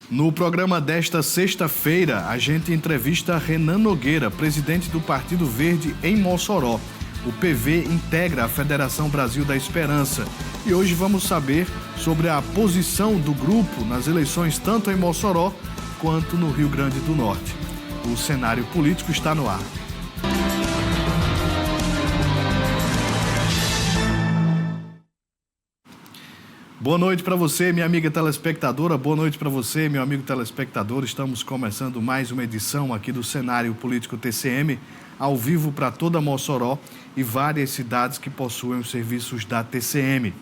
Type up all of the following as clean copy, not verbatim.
No programa desta sexta-feira, a gente entrevista Renan Nogueira, presidente do Partido Verde em Mossoró. O PV integra a Federação Brasil da Esperança. E hoje vamos saber sobre a posição do grupo nas eleições tanto em Mossoró quanto no Rio Grande do Norte. O cenário político está no ar. Boa noite para você, minha amiga telespectadora. Boa noite para você, meu amigo telespectador. Estamos começando mais uma edição aqui do Cenário Político TCM, ao vivo para toda Mossoró e várias cidades que possuem os serviços da TCM.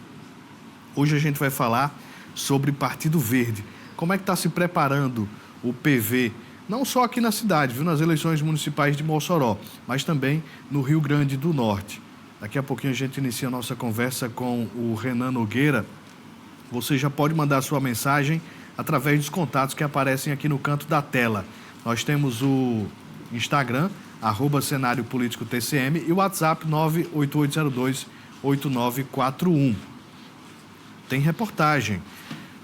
Hoje a gente vai falar sobre Partido Verde. Como é que está se preparando o PV, não só aqui na cidade, viu, nas eleições municipais de Mossoró, mas também no Rio Grande do Norte. Daqui a pouquinho a gente inicia a nossa conversa com o Renan Nogueira. Você já pode mandar sua mensagem através dos contatos que aparecem aqui no canto da tela. Nós temos o Instagram, @Cenário Político TCM, e o WhatsApp 98802-8941. Tem reportagem.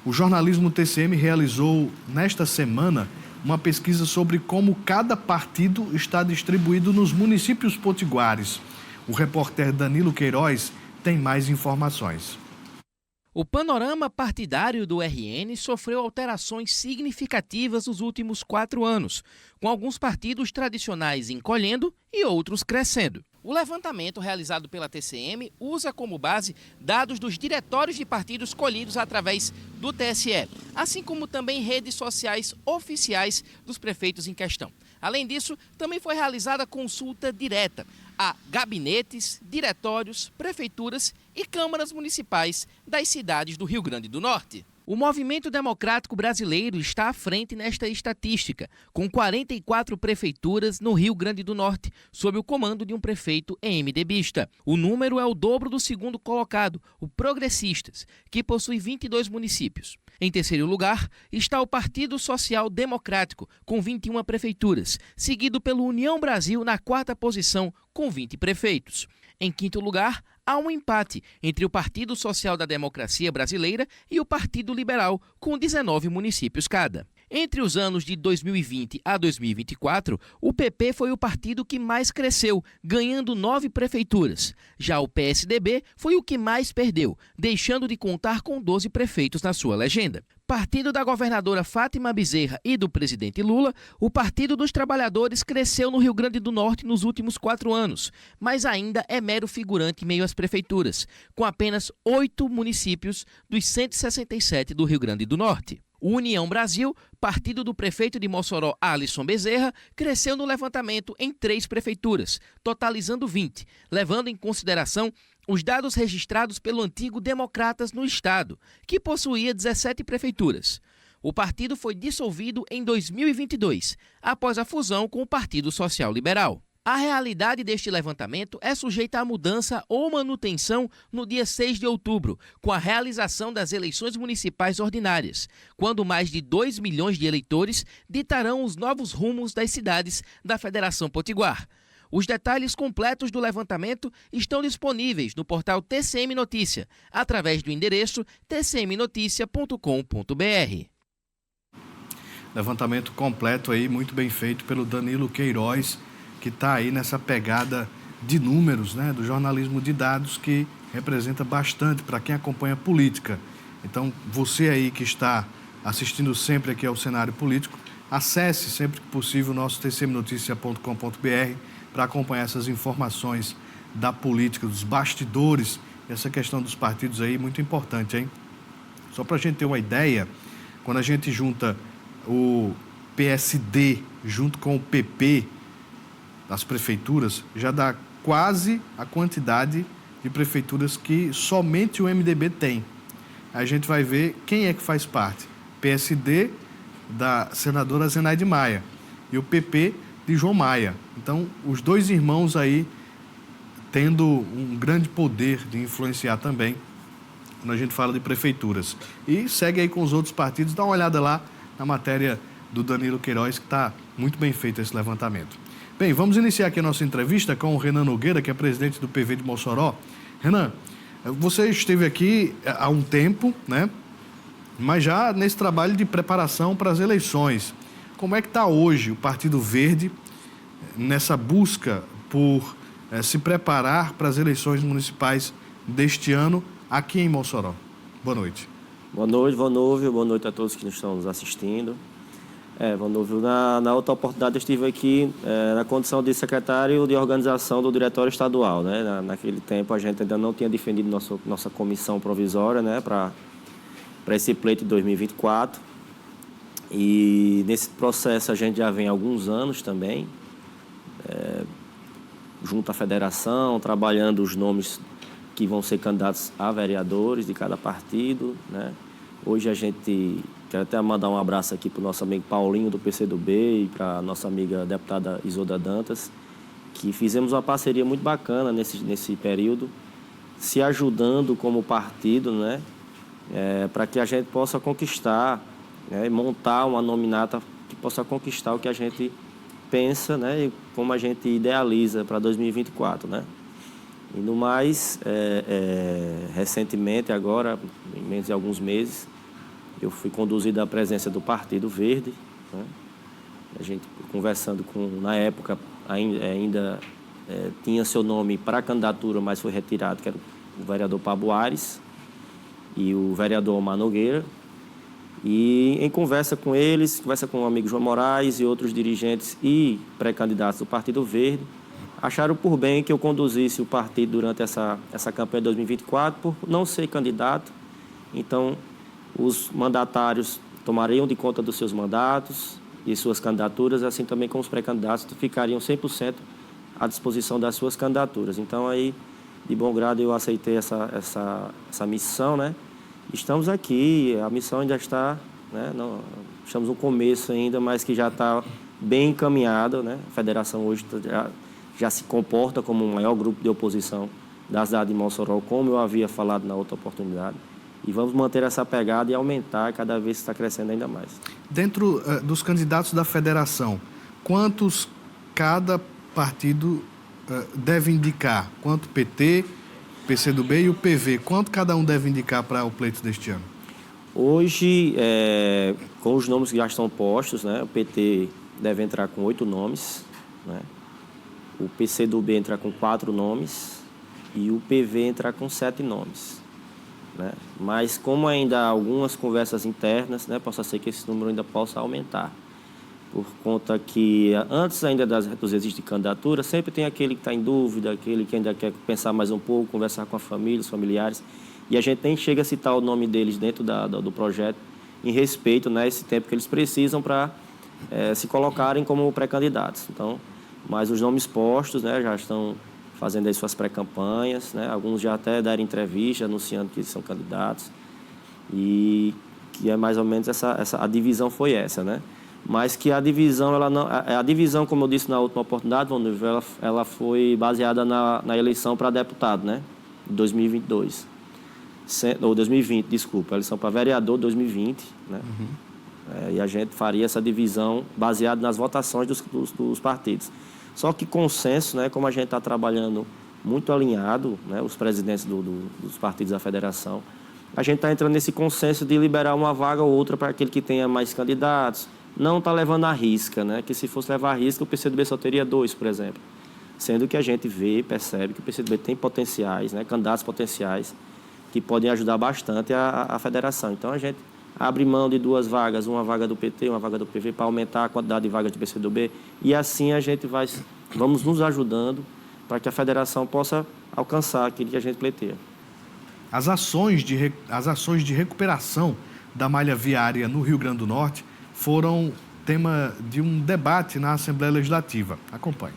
O jornalismo TCM realizou nesta semana uma pesquisa sobre como cada partido está distribuído nos municípios potiguares. O repórter Danilo Queiroz tem mais informações. O panorama partidário do RN sofreu alterações significativas nos últimos 4 anos, com alguns partidos tradicionais encolhendo e outros crescendo. O levantamento realizado pela TCM usa como base dados dos diretórios de partidos colhidos através do TSE, assim como também redes sociais oficiais dos prefeitos em questão. Além disso, também foi realizada consulta direta a gabinetes, diretórios, prefeituras e câmaras municipais das cidades do Rio Grande do Norte. O Movimento Democrático Brasileiro está à frente nesta estatística, com 44 prefeituras no Rio Grande do Norte, sob o comando de um prefeito MDBista. O número é o dobro do segundo colocado, o Progressistas, que possui 22 municípios. Em terceiro lugar está o Partido Social Democrático, com 21 prefeituras, seguido pelo União Brasil na quarta posição, com 20 prefeitos. Em quinto lugar, há um empate entre o Partido Social da Democracia Brasileira e o Partido Liberal, com 19 municípios cada. Entre os anos de 2020 a 2024, o PP foi o partido que mais cresceu, ganhando 9 prefeituras. Já o PSDB foi o que mais perdeu, deixando de contar com 12 prefeitos na sua legenda. Partido da governadora Fátima Bezerra e do presidente Lula, o Partido dos Trabalhadores cresceu no Rio Grande do Norte nos últimos 4 anos, mas ainda é mero figurante em meio às prefeituras, com apenas 8 municípios dos 167 do Rio Grande do Norte. O União Brasil, partido do prefeito de Mossoró, Alisson Bezerra, cresceu no levantamento em 3 prefeituras, totalizando 20, levando em consideração os dados registrados pelo antigo Democratas no estado, que possuía 17 prefeituras. O partido foi dissolvido em 2022, após a fusão com o Partido Social Liberal. A realidade deste levantamento é sujeita à mudança ou manutenção no dia 6 de outubro, com a realização das eleições municipais ordinárias, quando mais de 2 milhões de eleitores ditarão os novos rumos das cidades da Federação Potiguar. Os detalhes completos do levantamento estão disponíveis no portal TCM Notícia, através do endereço tcmnoticia.com.br. Levantamento completo aí, muito bem feito pelo Danilo Queiroz, que está aí nessa pegada de números, né, do jornalismo de dados, que representa bastante para quem acompanha política. Então, você aí que está assistindo sempre aqui ao Cenário Político, acesse sempre que possível o nosso tcmnoticia.com.br para acompanhar essas informações da política, dos bastidores, essa questão dos partidos aí, muito importante, hein? Só para a gente ter uma ideia, quando a gente junta o PSD junto com o PP, das prefeituras, já dá quase a quantidade de prefeituras que somente o MDB tem. Aí a gente vai ver quem é que faz parte. PSD da senadora Zenaide Maia e o PP de João Maia. Então, os dois irmãos aí tendo um grande poder de influenciar também quando a gente fala de prefeituras. E segue aí com os outros partidos, dá uma olhada lá na matéria do Danilo Queiroz, que está Muito bem feito esse levantamento. Bem, vamos iniciar aqui a nossa entrevista com o Renan Nogueira, que é presidente do PV de Mossoró. Renan, você esteve aqui há um tempo, né? Mas já nesse trabalho de preparação para as eleições. Como é que está hoje o Partido Verde nessa busca por se preparar para as eleições municipais deste ano aqui em Mossoró? Boa noite. Boa noite a todos que estão nos assistindo. Na outra oportunidade eu estive aqui na condição de secretário de organização do Diretório Estadual, né? Naquele tempo a gente ainda não tinha defendido nossa comissão provisória, né? Para esse pleito de 2024. E nesse processo a gente já vem há alguns anos também, junto à federação, trabalhando os nomes que vão ser candidatos a vereadores de cada partido, né? Hoje a gente... Quero até mandar um abraço aqui para o nosso amigo Paulinho, do PCdoB, e para a nossa amiga deputada Isolda Dantas, que fizemos uma parceria muito bacana nesse período, se ajudando como partido, né, para que a gente possa conquistar, né, montar uma nominata que possa conquistar o que a gente pensa, né, e como a gente idealiza para 2024. Né. E no mais, recentemente, agora, em menos de alguns meses, eu fui conduzido à presença do Partido Verde, né? A gente conversando na época, ainda tinha seu nome para a candidatura, mas foi retirado, que era o vereador Pablo Ares e o vereador Omar Nogueira. E em conversa com eles, conversa com o amigo João Moraes e outros dirigentes e pré-candidatos do Partido Verde, acharam por bem que eu conduzisse o partido durante essa campanha de 2024, por não ser candidato. Então, os mandatários tomariam de conta dos seus mandatos e suas candidaturas, assim também como os pré-candidatos ficariam 100% à disposição das suas candidaturas. Então, aí, de bom grado, eu aceitei essa missão, né? Estamos aqui, a missão ainda está, né? Estamos no começo ainda, mas que já está bem encaminhada, né? A federação hoje já se comporta como o maior grupo de oposição da cidade de Mossoró, como eu havia falado na outra oportunidade. E vamos manter essa pegada e aumentar, cada vez está crescendo ainda mais. Dentro dos candidatos da federação, quantos cada partido deve indicar? Quanto PT, PCdoB e o PV? Quanto cada um deve indicar para o pleito deste ano? Hoje, com os nomes que já estão postos, né, o PT deve entrar com 8 nomes, né, o PCdoB entra com 4 nomes e o PV entrar com 7 nomes. Né? Mas como ainda há algumas conversas internas, né, possa ser que esse número ainda possa aumentar. Por conta que antes ainda dos registros de candidatura, sempre tem aquele que está em dúvida, aquele que ainda quer pensar mais um pouco, conversar com a família, os familiares. E a gente nem chega a citar o nome deles dentro do projeto, em respeito, né, a esse tempo que eles precisam para se colocarem como pré-candidatos. Então, mas os nomes postos, né, já estão fazendo as suas pré-campanhas, né? Alguns já até deram entrevista anunciando que são candidatos, e que é mais ou menos a divisão foi essa, né? Mas que a divisão, como eu disse na última oportunidade, ela foi baseada na eleição para deputado, né? De 2022. Ou 2020, desculpa, a eleição para vereador 2020, né? Uhum. E a gente faria essa divisão baseada nas votações dos partidos. Só que consenso, né, como a gente está trabalhando muito alinhado, né, os presidentes dos partidos da federação, a gente está entrando nesse consenso de liberar uma vaga ou outra para aquele que tenha mais candidatos. Não está levando à risca, né, que se fosse levar à risca, o PCdoB só teria 2, por exemplo. Sendo que a gente percebe que o PCdoB tem potenciais, né, candidatos potenciais, que podem ajudar bastante a federação. Então, a gente abre mão de 2 vagas, uma vaga do PT, uma vaga do PV, para aumentar a quantidade de vagas do PCdoB. E assim a gente vamos nos ajudando para que a federação possa alcançar aquilo que a gente pleiteia. As ações de recuperação da malha viária no Rio Grande do Norte foram tema de um debate na Assembleia Legislativa. Acompanhe.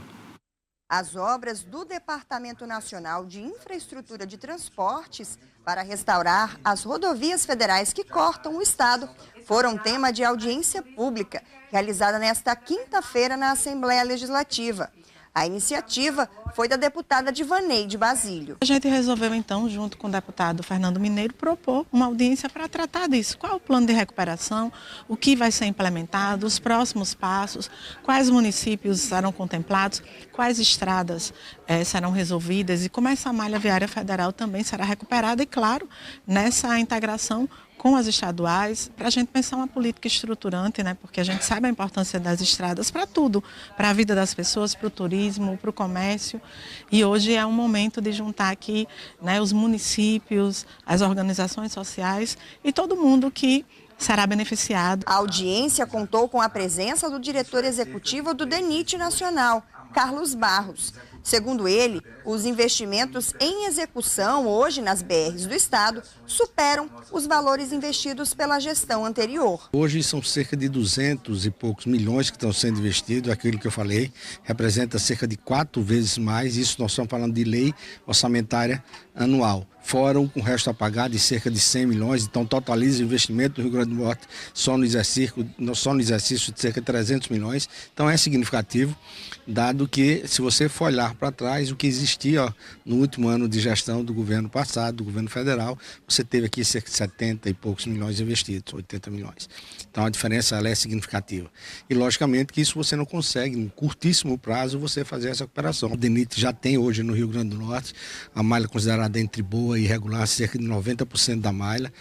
As obras do Departamento Nacional de Infraestrutura de Transportes para restaurar as rodovias federais que cortam o estado foram tema de audiência pública realizada nesta quinta-feira na Assembleia Legislativa. A iniciativa foi da deputada Divaneide Basílio. A gente resolveu, então, junto com o deputado Fernando Mineiro, propor uma audiência para tratar disso. Qual é o plano de recuperação, o que vai ser implementado, os próximos passos, quais municípios serão contemplados, quais estradas serão resolvidas e como essa malha viária federal também será recuperada e, claro, nessa integração com as estaduais, para a gente pensar uma política estruturante, né? Porque a gente sabe a importância das estradas para tudo, para a vida das pessoas, para o turismo, para o comércio. E hoje é um momento de juntar aqui, né, os municípios, as organizações sociais e todo mundo que será beneficiado. A audiência contou com a presença do diretor executivo do DENIT Nacional, Carlos Barros. Segundo ele, os investimentos em execução hoje nas BRs do estado superam os valores investidos pela gestão anterior. Hoje são cerca de 200 e poucos milhões que estão sendo investidos, aquilo que eu falei, representa cerca de 4 vezes mais, isso nós estamos falando de lei orçamentária anual. Fora o resto a pagar de cerca de 100 milhões, então totaliza o investimento do Rio Grande do Norte só no exercício de cerca de 300 milhões. Então é significativo, dado que, se você for olhar para trás, o que existia no último ano de gestão do governo passado, do governo federal, você teve aqui cerca de 70 e poucos milhões investidos, 80 milhões. Então a diferença ela é significativa. E logicamente que isso você não consegue, em curtíssimo prazo, você fazer essa recuperação. O DENIT já tem hoje no Rio Grande do Norte a malha considerada entre boa e irregular, cerca de 90% da malha,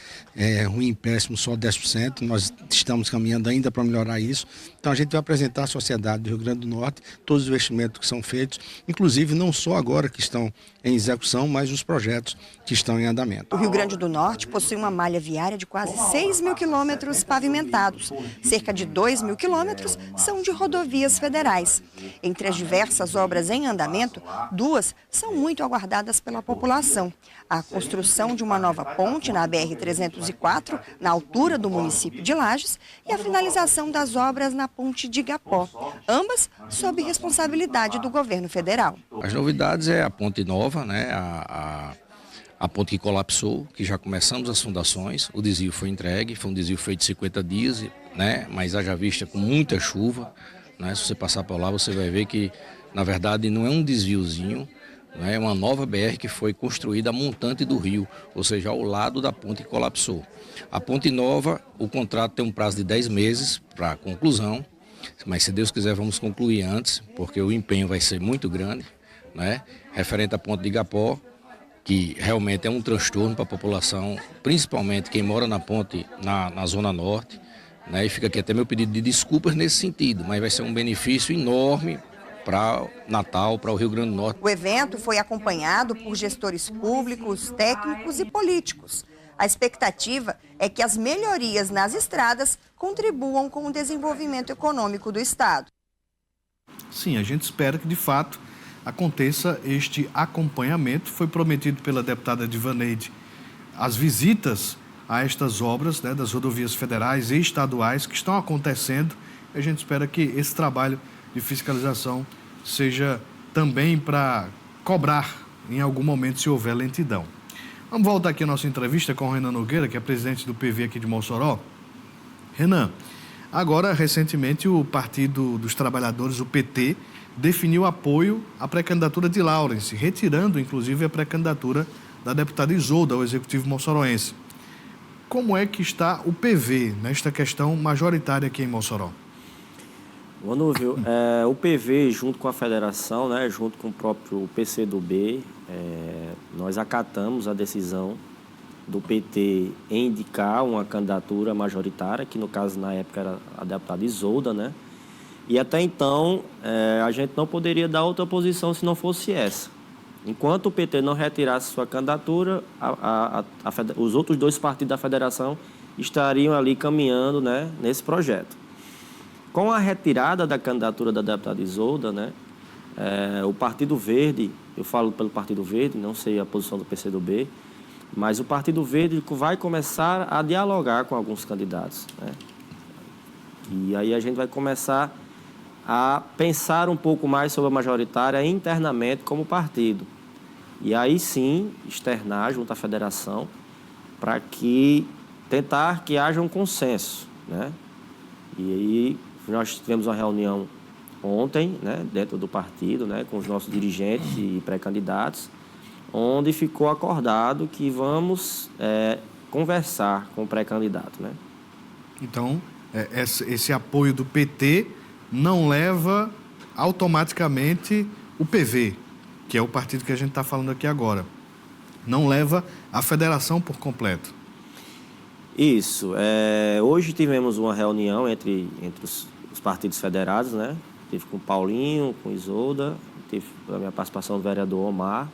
ruim e péssimo só 10%, nós estamos caminhando ainda para melhorar isso. Então a gente vai apresentar à sociedade do Rio Grande do Norte todos os investimentos que são feitos, inclusive não só agora que estão em execução, mas os projetos que estão em andamento. O Rio Grande do Norte possui uma malha viária de quase 6 mil quilômetros pavimentados. Cerca de 2 mil quilômetros são de rodovias federais. Entre as diversas obras em andamento, 2 são muito aguardadas pela população. A construção de uma nova ponte na BR-304, na altura do município de Lages, e a finalização das obras na ponte de Igapó, ambas sob responsabilidade do governo federal. As novidades é a ponte nova, né? A ponte que colapsou, que já começamos as fundações, o desvio foi entregue, foi um desvio feito de 50 dias, né? Mas haja vista com muita chuva, né? Se você passar por lá, você vai ver que, na verdade, não é um desviozinho, é uma nova BR que foi construída a montante do rio, ou seja, ao lado da ponte que colapsou. A ponte nova, o contrato tem um prazo de 10 meses para conclusão, mas se Deus quiser vamos concluir antes, porque o empenho vai ser muito grande, né? Referente à ponte de Igapó, que realmente é um transtorno para a população, principalmente quem mora na ponte na Zona Norte, né? E fica aqui até meu pedido de desculpas nesse sentido, mas vai ser um benefício enorme para Natal, para o Rio Grande do Norte. O evento foi acompanhado por gestores públicos, técnicos e políticos. A expectativa é que as melhorias nas estradas contribuam com o desenvolvimento econômico do estado. Sim, a gente espera que, de fato, aconteça este acompanhamento. Foi prometido pela deputada Divaneide as visitas a estas obras, né, das rodovias federais e estaduais que estão acontecendo. A gente espera que esse trabalho de fiscalização seja também para cobrar em algum momento se houver lentidão. Vamos voltar aqui a nossa entrevista com o Renan Nogueira, que é presidente do PV aqui de Mossoró. Renan, agora recentemente o Partido dos Trabalhadores, o PT, definiu apoio à pré-candidatura de Laurence, retirando inclusive a pré-candidatura da deputada Isolda ao Executivo moçoroense. Como é que está o PV nesta questão majoritária aqui em Mossoró? Boa noite. O PV, junto com a federação, né, junto com o próprio PCdoB, nós acatamos a decisão do PT em indicar uma candidatura majoritária, que no caso, na época, era a deputada Isolda, né? E até então, a gente não poderia dar outra posição se não fosse essa. Enquanto o PT não retirasse sua candidatura, os outros 2 partidos da federação estariam ali caminhando, né, nesse projeto. Com a retirada da candidatura da deputada Isolda, né, o Partido Verde, eu falo pelo Partido Verde, não sei a posição do PCdoB, mas o Partido Verde vai começar a dialogar com alguns candidatos, né? E aí a gente vai começar a pensar um pouco mais sobre a majoritária internamente como partido. E aí sim, externar junto à federação para tentar que haja um consenso, né? E aí nós tivemos uma reunião ontem, né, dentro do partido, né, com os nossos dirigentes e pré-candidatos, onde ficou acordado que vamos conversar com o pré-candidato, né? Então, esse apoio do PT não leva automaticamente o PV, que é o partido que a gente está falando aqui agora. Não leva a federação por completo. Isso. Hoje tivemos uma reunião entre os partidos federados, né? Tive com o Paulinho, com Isolda, teve a minha participação do vereador Omar,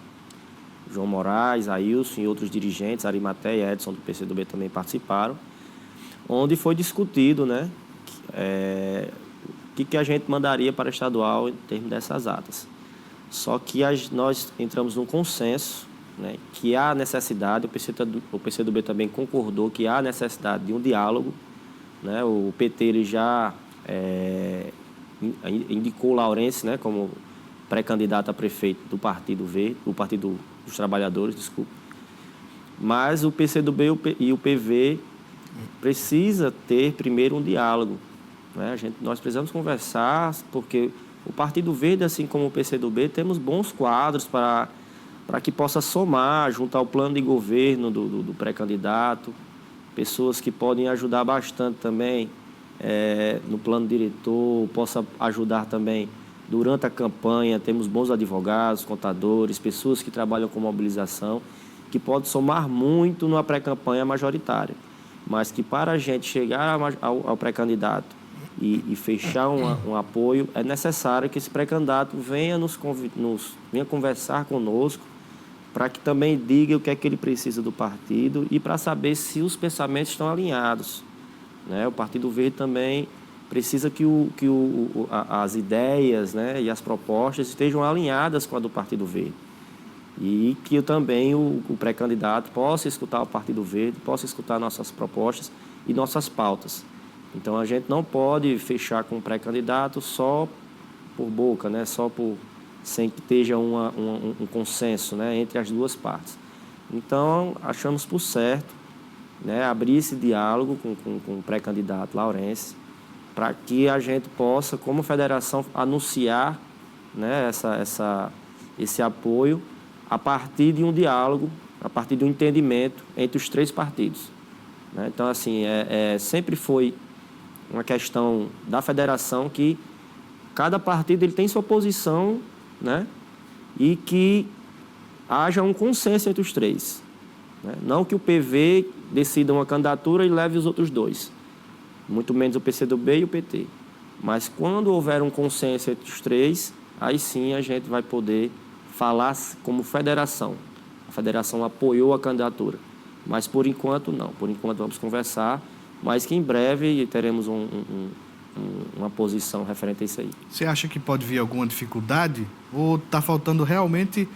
João Moraes, Ailson e outros dirigentes, Arimaté e Edson do PCdoB também participaram, onde foi discutido, né, o que a gente mandaria para a estadual em termos dessas atas. Só que nós entramos num consenso, né, que há necessidade, o PCdoB também concordou que há necessidade de um diálogo, né, o PT ele já indicou Laurence, né, como pré-candidato a prefeito do Partido Verde, do Partido dos Trabalhadores, desculpa. Mas o PCdoB e o PV precisa ter primeiro um diálogo, né? Nós precisamos conversar, porque o Partido Verde, assim como o PCdoB, temos bons quadros para que possa somar junto ao plano de governo do pré-candidato, pessoas que podem ajudar bastante também no plano diretor, possa ajudar também durante a campanha. Temos bons advogados, contadores, pessoas que trabalham com mobilização, que podem somar muito numa pré-campanha majoritária, mas que para a gente chegar ao pré-candidato e fechar um apoio, é necessário que esse pré-candidato venha venha conversar conosco, para que também diga o que é que ele precisa do partido e para saber se os pensamentos estão alinhados, né? O Partido Verde também precisa que as ideias, né, e as propostas estejam alinhadas com a do Partido Verde. E que também o pré-candidato possa escutar o Partido Verde, possa escutar nossas propostas e nossas pautas. Então, a gente não pode fechar com o pré-candidato só por boca, né, sem que esteja um consenso, né, entre as duas partes. Então, achamos por certo, né, abrir esse diálogo com o pré-candidato Laurence, para que a gente possa, como federação, anunciar, né, esse apoio a partir de um diálogo, a partir de um entendimento entre os três partidos, né? Então, assim, sempre foi uma questão da federação que cada partido ele tem sua posição, né, e que haja um consenso entre os três, né? Não que o PV decida uma candidatura e leve os outros dois, muito menos o PCdoB e o PT. Mas quando houver um consenso entre os três, aí sim a gente vai poder falar como federação. A federação apoiou a candidatura, mas por enquanto não. Por enquanto vamos conversar, mas que em breve teremos uma posição referente a isso aí. Você acha que pode vir alguma dificuldade? Ou está faltando realmente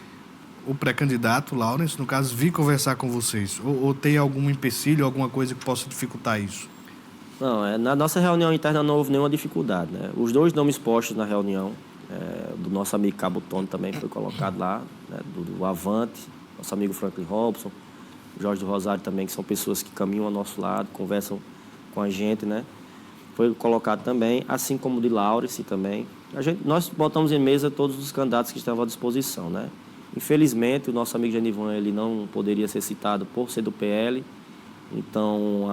o pré-candidato, Laurence, no caso, vir conversar com vocês? Ou tem algum empecilho, alguma coisa que possa dificultar isso? Não, na nossa reunião interna não houve nenhuma dificuldade, né? Os dois nomes postos na reunião, do nosso amigo Cabo Tony também foi colocado lá, né? do Avante, nosso amigo Franklin Robson, Jorge do Rosário também, que são pessoas que caminham ao nosso lado, conversam com a gente, né? Foi colocado também, assim como o de Laurence também. Nós botamos em mesa todos os candidatos que estavam à disposição, né? Infelizmente, o nosso amigo Genivan, ele não poderia ser citado por ser do PL. Então,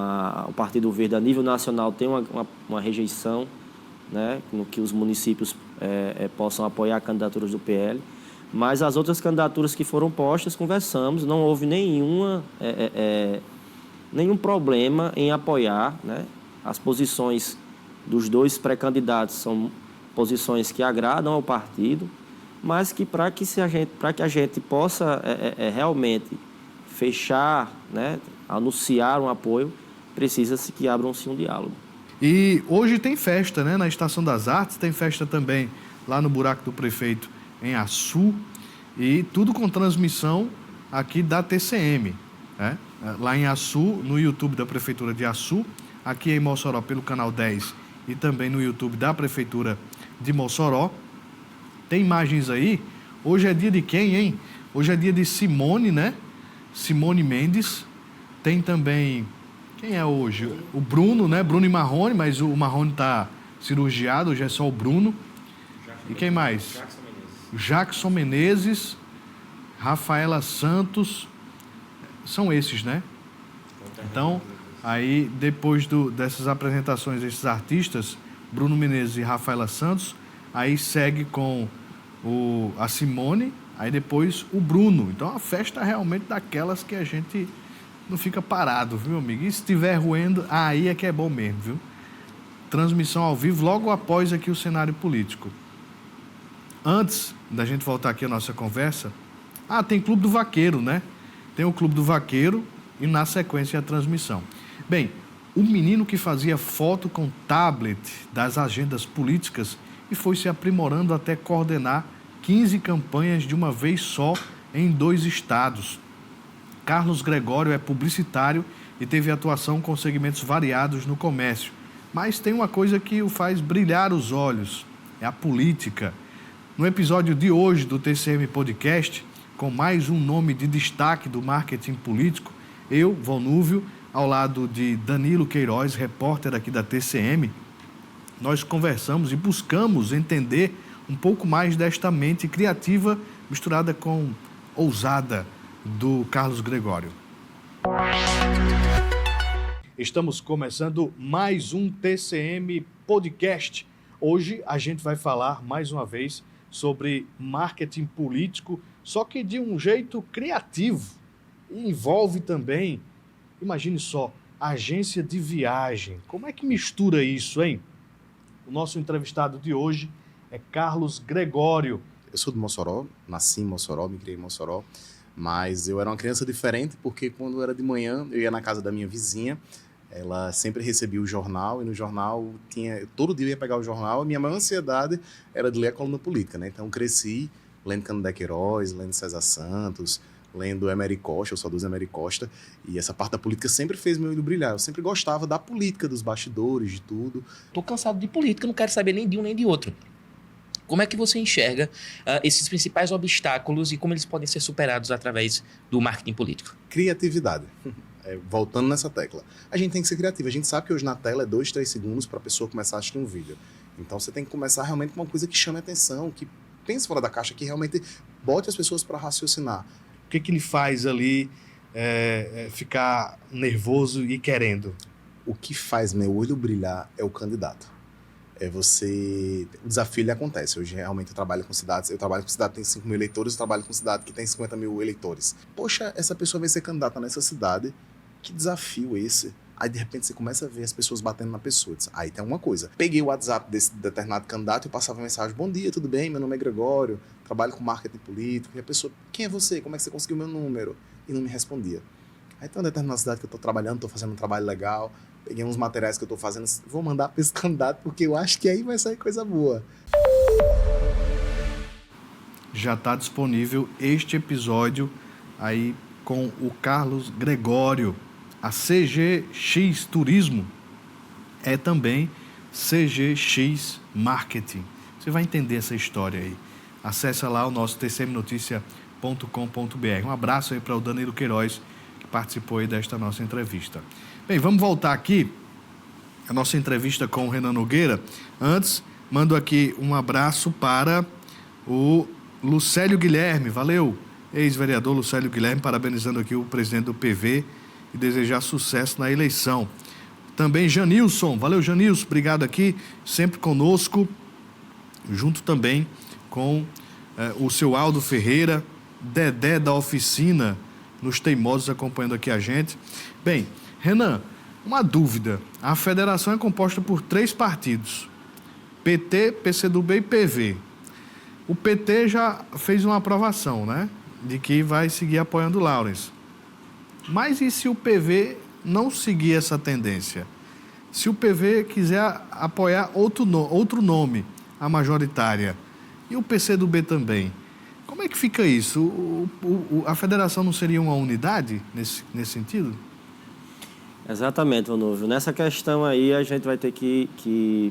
o Partido Verde, a nível nacional, tem uma rejeição, né, no que os municípios possam apoiar candidaturas do PL. Mas as outras candidaturas que foram postas, conversamos, não houve nenhum problema em apoiar, né? As posições dos dois pré-candidatos são posições que agradam ao partido, mas que para que a gente possa realmente fechar, né, anunciar um apoio, precisa-se que abram-se um diálogo. E hoje tem festa, né, na Estação das Artes, tem festa também lá no Buraco do Prefeito, em Açu, e tudo com transmissão aqui da TCM, né? Lá em Açu, no YouTube da Prefeitura de Açu, aqui em Mossoró pelo Canal 10 e também no YouTube da Prefeitura de Mossoró. Tem imagens aí. Hoje é dia de quem, hein? Hoje é dia de Simone, né? Simone Mendes. Tem também... Quem é hoje? O Bruno, né? Bruno e Marrone, mas o Marrone está cirurgiado, hoje é só o Bruno. E quem mais? Jackson Menezes, Rafaela Santos, são esses, né? Então, aí depois dessas apresentações desses artistas, Bruno Menezes e Rafaela Santos, aí segue com a Simone, aí depois o Bruno. Então, a festa é realmente daquelas que a gente não fica parado, viu, amigo? E se estiver ruendo, aí é que é bom mesmo, viu? Transmissão ao vivo logo após aqui o cenário político. Antes da gente voltar aqui à nossa conversa, tem Clube do Vaqueiro, né? Tem o Clube do Vaqueiro e na sequência a transmissão. Bem, o menino que fazia foto com tablet das agendas políticas e foi se aprimorando até coordenar 15 campanhas de uma vez só em 2 estados. Carlos Gregório é publicitário e teve atuação com segmentos variados no comércio. Mas tem uma coisa que o faz brilhar os olhos, é a política. No episódio de hoje do TCM Podcast, com mais um nome de destaque do marketing político, eu, Vonúvio, ao lado de Danilo Queiroz, repórter aqui da TCM, nós conversamos e buscamos entender um pouco mais desta mente criativa misturada com ousada do Carlos Gregório. Estamos começando mais um TCM Podcast. Hoje a gente vai falar mais uma vez sobre marketing político, só que de um jeito criativo. E envolve também, imagine só, agência de viagem. Como é que mistura isso, hein? O nosso entrevistado de hoje é Carlos Gregório. Eu sou de Mossoró, nasci em Mossoró, me criei em Mossoró, mas eu era uma criança diferente porque quando era de manhã eu ia na casa da minha vizinha, ela sempre recebia o jornal e no jornal todo dia eu ia pegar o jornal, a minha maior ansiedade era de ler a coluna política, né? Então cresci lendo Canindé Queiroz, lendo César Santos, lendo Emery Costa, eu sou do Emery Costa, e essa parte da política sempre fez meu olho brilhar. Eu sempre gostava da política, dos bastidores, de tudo. Tô cansado de política, não quero saber nem de um nem de outro. Como é que você enxerga esses principais obstáculos e como eles podem ser superados através do marketing político? Criatividade. Voltando nessa tecla. A gente tem que ser criativo. A gente sabe que hoje na tela é 2, 3 segundos para a pessoa começar a assistir um vídeo. Então você tem que começar realmente com uma coisa que chame a atenção, que pense fora da caixa, que realmente bote as pessoas para raciocinar. O que ele faz ali ficar nervoso e querendo? O que faz meu olho brilhar é o candidato. O desafio ele acontece. Hoje realmente eu trabalho com cidades que tem 5 mil eleitores, eu trabalho com cidade que tem 50 mil eleitores. Poxa, essa pessoa vai ser candidata nessa cidade, que desafio esse? Aí de repente você começa a ver as pessoas batendo na pessoa. Aí tem uma coisa. Peguei o WhatsApp desse determinado candidato e passava uma mensagem: bom dia, tudo bem? Meu nome é Gregório, trabalho com marketing político. E a pessoa: quem é você? Como é que você conseguiu meu número? E não me respondia. Aí tem uma determinada cidade que eu estou trabalhando, estou fazendo um trabalho legal, peguei uns materiais que eu estou fazendo, vou mandar para esse candidato porque eu acho que aí vai sair coisa boa. Já está disponível este episódio aí com o Carlos Gregório. A CGX Turismo é também CGX Marketing. Você vai entender essa história aí. Acesse lá o nosso tcmnoticia.com.br. Um abraço aí para o Danilo Queiroz, que participou aí desta nossa entrevista. Bem, vamos voltar aqui a nossa entrevista com o Renan Nogueira. Antes, mando aqui um abraço para o Lucélio Guilherme. Valeu, ex-vereador Lucélio Guilherme, parabenizando aqui o presidente do PV e desejar sucesso na eleição. Também Janilson, valeu Janilson, obrigado aqui, sempre conosco, junto também com o seu Aldo Ferreira, Dedé da Oficina, nos Teimosos, acompanhando aqui a gente. Bem, Renan, uma dúvida, a federação é composta por 3 partidos, PT, PCdoB e PV. O PT já fez uma aprovação, né, de que vai seguir apoiando o Laurens. Mas e se o PV não seguir essa tendência? Se o PV quiser apoiar outro nome, a majoritária, e o PCdoB também, como é que fica isso? A federação não seria uma unidade nesse sentido? Exatamente, Vonúvio. Nessa questão aí a gente vai ter que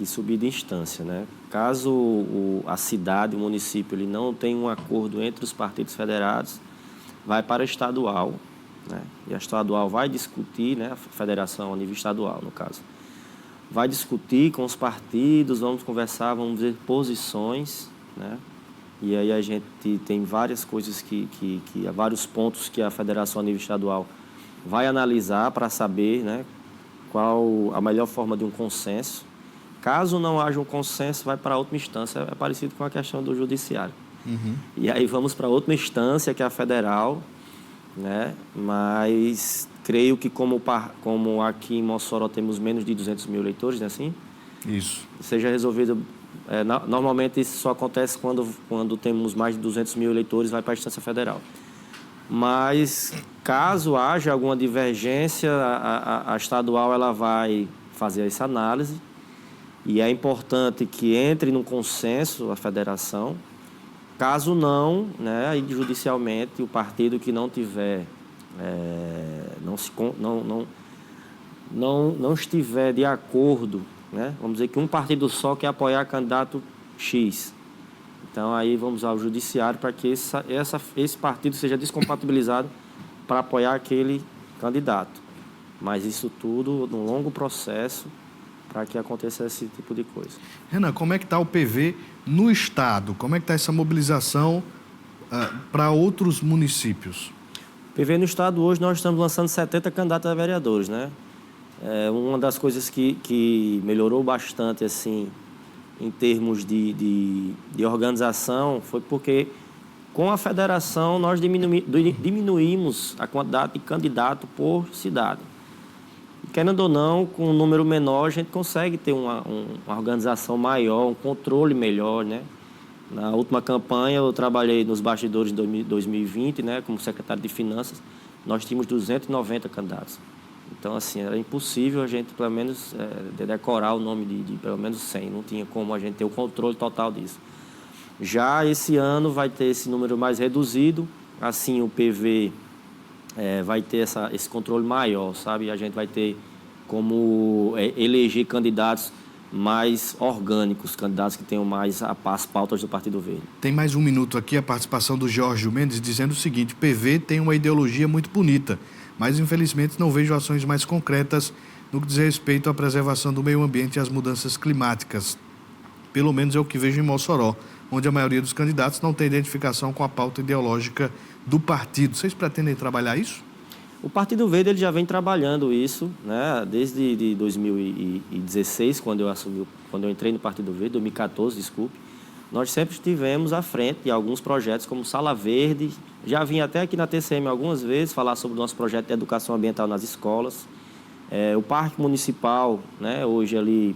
subir de instância, né? Caso a cidade, o município, ele não tenha um acordo entre os partidos federados, vai para a estadual, né? E a estadual vai discutir, né, a federação a nível estadual, no caso, vai discutir com os partidos, vamos conversar, vamos ver posições, né? E aí a gente tem várias coisas vários pontos que a federação a nível estadual vai analisar para saber, né, qual a melhor forma de um consenso. Caso não haja um consenso, vai para outra instância. É parecido com a questão do judiciário. E aí vamos para outra instância, que é a federal, né? Mas creio que como aqui em Mossoró temos menos de 200 mil eleitores, né, assim? Isso. Seja resolvido... normalmente isso só acontece quando temos mais de 200 mil eleitores, vai para a instância federal. Mas caso haja alguma divergência, a estadual ela vai fazer essa análise. E é importante que entre num consenso a federação. Caso não, né, aí judicialmente o partido que não tiver, não estiver de acordo, né, vamos dizer que um partido só quer apoiar candidato X. Então aí vamos ao judiciário para que esse partido seja descompatibilizado para apoiar aquele candidato. Mas isso tudo num longo processo para que aconteça esse tipo de coisa. Renan, como é que está o PV no Estado? Como é que está essa mobilização para outros municípios? PV no Estado, hoje nós estamos lançando 70 candidatos a vereadores, né? Uma das coisas que melhorou bastante, assim, em termos de organização, foi porque com a federação nós diminuímos a quantidade de candidato por cidade. Querendo ou não, com um número menor, a gente consegue ter uma organização maior, um controle melhor, né? Na última campanha, eu trabalhei nos bastidores de 2020, né, como secretário de Finanças. Nós tínhamos 290 candidatos. Então, assim, era impossível a gente, pelo menos, decorar o nome de pelo menos 100. Não tinha como a gente ter o controle total disso. Já esse ano vai ter esse número mais reduzido. Assim, o PV... vai ter esse controle maior, sabe? A gente vai ter como eleger candidatos mais orgânicos, candidatos que tenham mais as pautas do Partido Verde. Tem mais um minuto aqui, a participação do Jorge Mendes, dizendo o seguinte: PV tem uma ideologia muito bonita, mas infelizmente não vejo ações mais concretas no que diz respeito à preservação do meio ambiente e às mudanças climáticas. Pelo menos é o que vejo em Mossoró, onde a maioria dos candidatos não tem identificação com a pauta ideológica do partido. Vocês pretendem trabalhar isso? O Partido Verde ele já vem trabalhando isso, né? Desde 2016, quando eu entrei no Partido Verde, 2014, desculpe. Nós sempre estivemos à frente de alguns projetos, como Sala Verde. Já vim até aqui na TCM algumas vezes falar sobre o nosso projeto de educação ambiental nas escolas. O Parque Municipal, né? Hoje ali,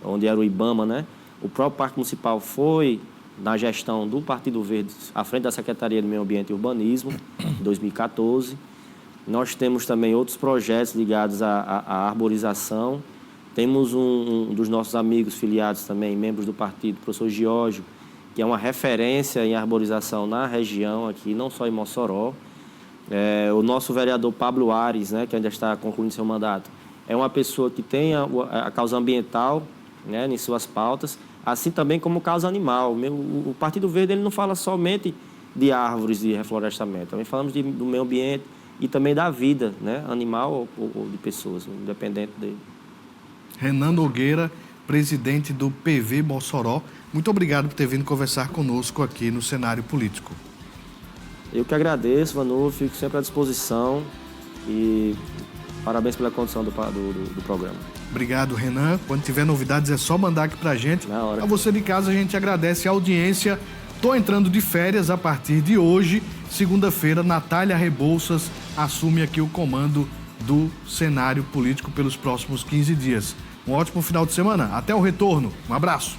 onde era o IBAMA, né? O próprio Parque Municipal foi na gestão do Partido Verde, à frente da Secretaria do Meio Ambiente e Urbanismo, em 2014. Nós temos também outros projetos ligados à arborização. Temos um dos nossos amigos filiados também, membros do partido, o professor Giorgio, que é uma referência em arborização na região aqui, não só em Mossoró. O nosso vereador Pablo Ares, né, que ainda está concluindo seu mandato, é uma pessoa que tem a causa ambiental, né, em suas pautas, assim também como causa animal. O Partido Verde ele não fala somente de árvores e reflorestamento, também falamos do meio ambiente e também da vida, né, animal ou de pessoas, independente dele. Renan Nogueira, presidente do PV Mossoró, muito obrigado por ter vindo conversar conosco aqui no cenário político. Eu que agradeço, Vanu, fico sempre à disposição e parabéns pela condução do programa. Obrigado, Renan. Quando tiver novidades é só mandar aqui pra gente. Na hora. A você de casa, a gente agradece a audiência. Tô entrando de férias a partir de hoje. Segunda-feira, Natália Rebouças assume aqui o comando do cenário político pelos próximos 15 dias. Um ótimo final de semana. Até o retorno. Um abraço.